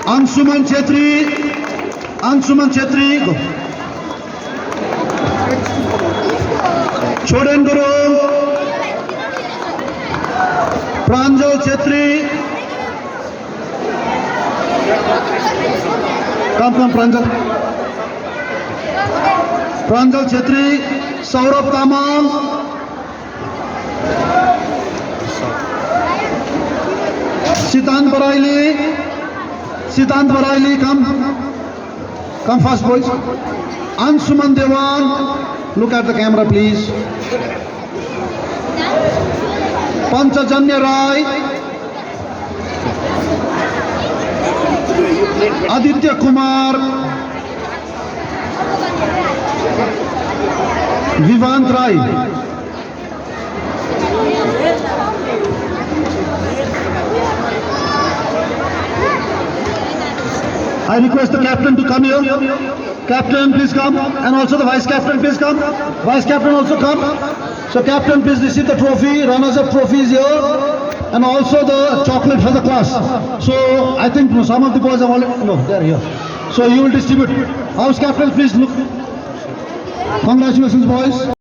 Anshuman Chetri, go. Choden Guru, Pranjal Chetri, come Pranjal. Pranjal Chetri, Saurabh Tamang, Siddhant Baraili, come fast boys. Anshuman Dewan, look at the camera please. Panchajanya Rai, Aditya Kumar, Vivant Rai. I request the captain to come here. Captain, please come. And also the vice captain, please come. Vice captain also come. So captain, please receive the trophy. Runners-up trophy is here. And also the chocolate for the class. So I think some of the boys have already, no, they are here. So you will distribute. House captain, please look. Congratulations, boys.